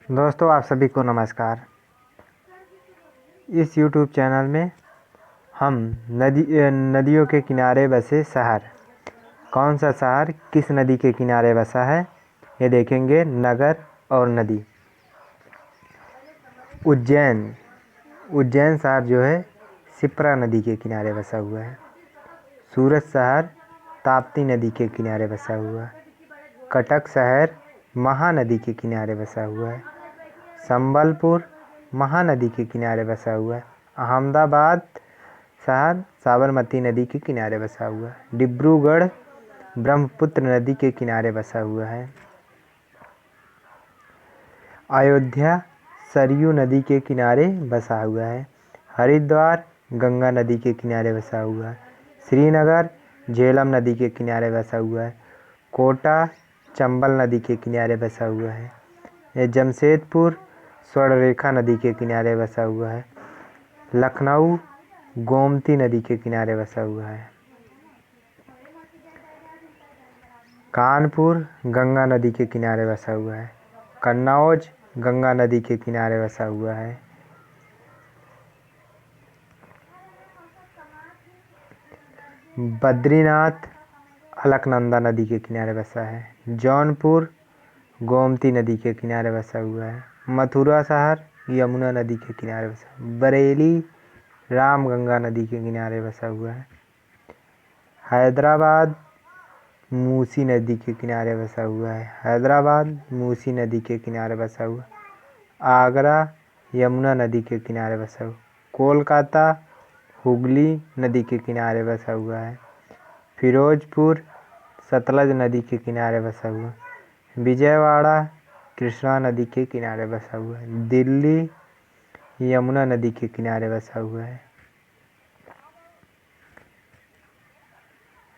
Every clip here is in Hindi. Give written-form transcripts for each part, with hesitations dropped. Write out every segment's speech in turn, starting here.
दोस्तों, आप सभी को नमस्कार। इस YouTube चैनल में हम नदियों के किनारे बसे शहर, कौन सा शहर किस नदी के किनारे बसा है ये देखेंगे। नगर और नदी। उज्जैन शहर जो है शिप्रा नदी के किनारे बसा हुआ है। सूरत शहर ताप्ती नदी के किनारे बसा हुआ है। कटक शहर महानदी के किनारे बसा हुआ है। संबलपुर महानदी के किनारे बसा हुआ है। अहमदाबाद शहर साबरमती नदी के किनारे बसा हुआ है। डिब्रूगढ़ ब्रह्मपुत्र नदी के किनारे बसा हुआ है। अयोध्या सरयू नदी के किनारे बसा हुआ है। हरिद्वार गंगा नदी के किनारे बसा हुआ है। श्रीनगर झेलम नदी के किनारे बसा हुआ है। कोटा चंबल नदी के किनारे बसा हुआ है। जमशेदपुर स्वर्णरेखा नदी के किनारे बसा हुआ है। लखनऊ गोमती नदी के किनारे बसा हुआ है। कानपुर गंगा नदी के किनारे बसा हुआ है। कन्नौज गंगा नदी के किनारे बसा हुआ है। बद्रीनाथ अलकनंदा नदी के किनारे बसा है। जौनपुर गोमती नदी के किनारे बसा हुआ है। मथुरा शहर यमुना नदी के किनारे बसा। बरेली रामगंगा नदी के किनारे बसा हुआ है। हैदराबाद मूसी नदी के किनारे बसा हुआ है। हैदराबाद मूसी नदी के किनारे बसा हुआ। आगरा यमुना नदी के किनारे बसा हुआ। कोलकाता हुगली नदी के किनारे बसा हुआ है। फिरोजपुर सतलज नदी के किनारे बसा हुआ। विजयवाड़ा कृष्णा नदी के किनारे बसा हुआ है। दिल्ली यमुना नदी के किनारे बसा हुआ है।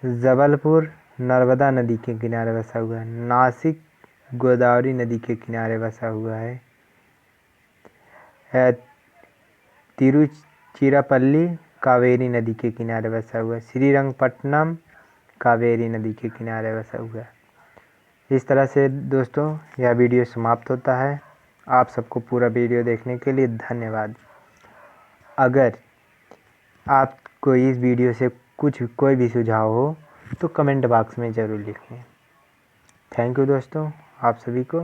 जबलपुर नर्मदा नदी के किनारे बसा हुआ है। नासिक गोदावरी नदी के किनारे बसा हुआ है। तिरुचिरापल्ली कावेरी नदी के किनारे बसा हुआ है। श्रीरंगपट्टनम कावेरी नदी के किनारे बसा हुआ है। इस तरह से दोस्तों यह वीडियो समाप्त होता है। आप सबको पूरा वीडियो देखने के लिए धन्यवाद। अगर आपको इस वीडियो से कोई भी सुझाव हो तो कमेंट बॉक्स में ज़रूर लिखें। थैंक यू दोस्तों, आप सभी को।